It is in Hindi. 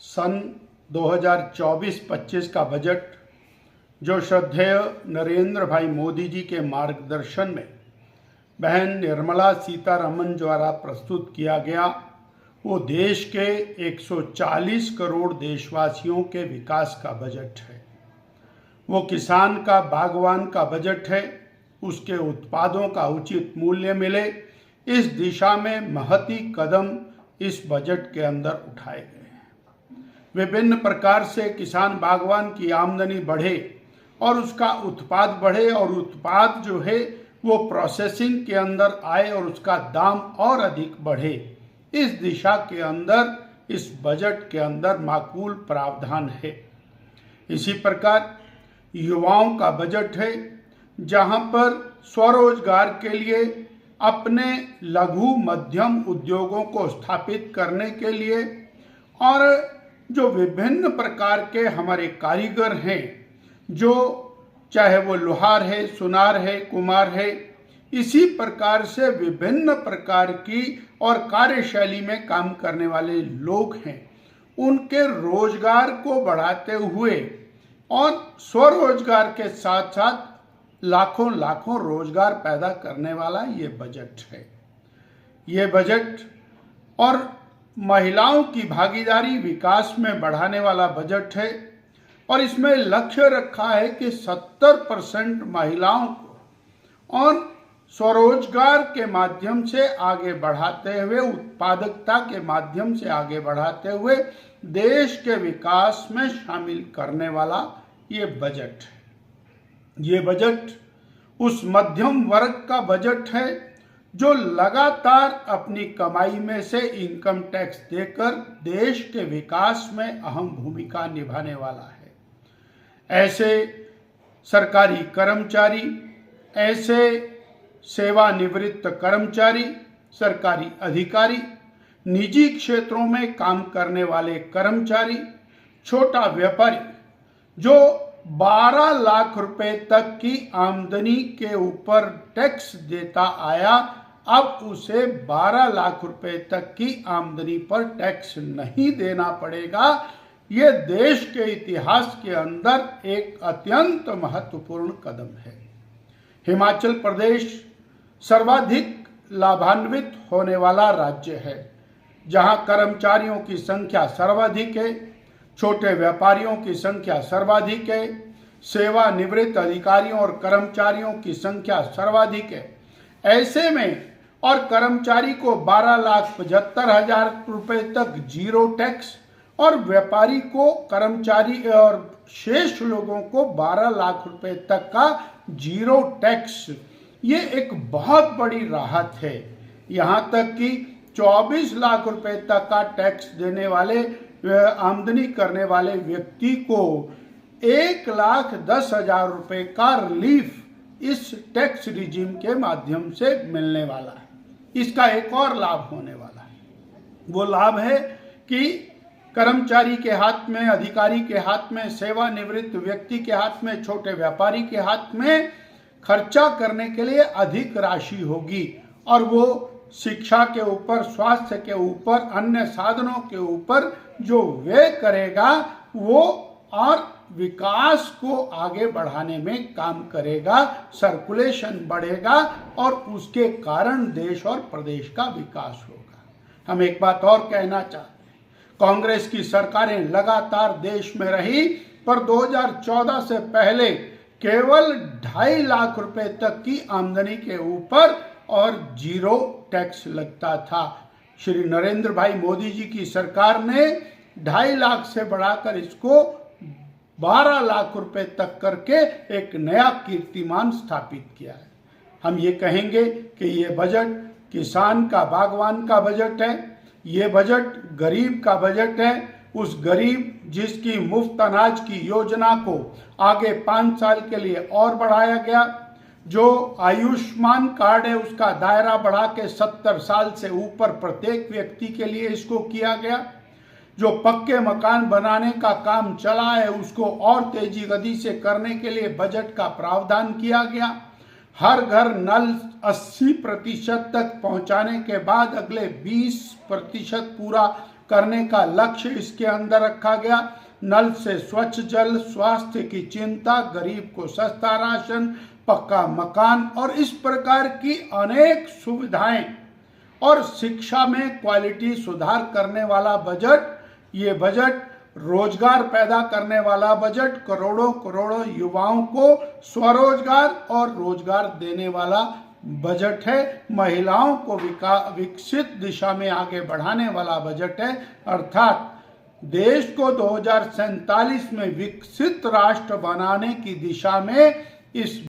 सन 2024-25 का बजट जो श्रद्धेय नरेंद्र भाई मोदी जी के मार्गदर्शन में बहन निर्मला सीतारमण द्वारा प्रस्तुत किया गया, वो देश के 140 करोड़ देशवासियों के विकास का बजट है। वो किसान का, बागवान का बजट है। उसके उत्पादों का उचित मूल्य मिले, इस दिशा में महती कदम इस बजट के अंदर उठाए गए हैं। विभिन्न प्रकार से किसान बागवान की आमदनी बढ़े और उसका उत्पाद बढ़े और उत्पाद जो है वो प्रोसेसिंग के अंदर आए और उसका दाम और अधिक बढ़े, इस दिशा के अंदर इस बजट के अंदर माकूल प्रावधान है। इसी प्रकार युवाओं का बजट है, जहां पर स्वरोजगार के लिए अपने लघु मध्यम उद्योगों को स्थापित करने के लिए और जो विभिन्न प्रकार के हमारे कारीगर हैं, जो चाहे वो लोहार है, सुनार है, कुम्हार है, इसी प्रकार से विभिन्न प्रकार की और कार्यशैली में काम करने वाले लोग हैं, उनके रोजगार को बढ़ाते हुए और स्वरोजगार के साथ साथ लाखों लाखों रोजगार पैदा करने वाला ये बजट है। ये बजट और महिलाओं की भागीदारी विकास में बढ़ाने वाला बजट है और इसमें लक्ष्य रखा है कि 70% महिलाओं को और स्वरोजगार के माध्यम से आगे बढ़ाते हुए, उत्पादकता के माध्यम से आगे बढ़ाते हुए देश के विकास में शामिल करने वाला ये बजट है। ये बजट उस मध्यम वर्ग का बजट है जो लगातार अपनी कमाई में से इनकम टैक्स देकर देश के विकास में अहम भूमिका निभाने वाला है। ऐसे सरकारी कर्मचारी, ऐसे सेवानिवृत्त कर्मचारी, सरकारी अधिकारी, निजी क्षेत्रों में काम करने वाले कर्मचारी, छोटा व्यापारी जो 12 लाख रुपए तक की आमदनी के ऊपर टैक्स देता आया, अब उसे 12 लाख रुपए तक की आमदनी पर टैक्स नहीं देना पड़ेगा। ये देश के इतिहास के अंदर एक अत्यंत महत्वपूर्ण कदम है। हिमाचल प्रदेश सर्वाधिक लाभान्वित होने वाला राज्य है, जहां कर्मचारियों की संख्या सर्वाधिक है, छोटे व्यापारियों की संख्या सर्वाधिक है, सेवानिवृत्त अधिकारियों और कर्मचारियों की संख्या सर्वाधिक है। ऐसे में और कर्मचारी को 12,75,000 रुपए तक जीरो टैक्स और व्यापारी को, कर्मचारी और शेष लोगों को 12 लाख रुपए तक का जीरो टैक्स, ये एक बहुत बड़ी राहत है। यहाँ तक कि 24 लाख रुपए तक का टैक्स देने वाले, आमदनी करने वाले व्यक्ति को 1,10,000 रुपए का रिलीफ इस टैक्स रिजीम के माध्यम से मिलने वाला है। इसका एक और लाभ होने वाला है। वो लाभ है कि कर्मचारी के हाथ में, अधिकारी के हाथ में, सेवानिवृत्त व्यक्ति के हाथ में, छोटे व्यापारी के हाथ में खर्चा करने के लिए अधिक राशि होगी और वो शिक्षा के ऊपर, स्वास्थ्य के ऊपर, अन्य साधनों के ऊपर जो व्यय करेगा वो और विकास को आगे बढ़ाने में काम करेगा, सर्कुलेशन बढ़ेगा और उसके कारण देश और प्रदेश का विकास होगा। हम एक बात और कहना चाहते हैं, कांग्रेस की सरकारें लगातार देश में रही, पर 2014 से पहले केवल 2.5 लाख रुपए तक की आमदनी के ऊपर और जीरो टैक्स लगता था। श्री नरेंद्र भाई मोदी जी की सरकार ने 2.5 लाख से बढ़ाकर इसको 12 लाख रुपए तक करके एक नया कीर्तिमान स्थापित किया है। हम ये कहेंगे कि ये बजट किसान का, बागवान का बजट है। ये बजट गरीब का बजट है। उस गरीब जिसकी मुफ्त अनाज की योजना को आगे 5 साल के लिए और बढ़ाया गया, जो आयुष्मान कार्ड है उसका दायरा बढ़ा के 70 साल से ऊपर प्रत्येक व्यक्ति के लिए इसको किया गया, जो पक्के मकान बनाने का काम चला है उसको और तेजी गति से करने के लिए बजट का प्रावधान किया गया। हर घर नल 80% तक पहुंचाने के बाद अगले 20% पूरा करने का लक्ष्य इसके अंदर रखा गया। नल से स्वच्छ जल, स्वास्थ्य की चिंता, गरीब को सस्ता राशन, पक्का मकान और इस प्रकार की अनेक सुविधाएं और शिक्षा में क्वालिटी सुधार करने वाला बजट। ये बजट रोजगार पैदा करने वाला बजट, करोड़ों करोड़ों युवाओं को स्वरोजगार और रोजगार देने वाला बजट है। महिलाओं को विकसित दिशा में आगे बढ़ाने वाला बजट है। अर्थात देश को 2047 में विकसित राष्ट्र बनाने की दिशा में इस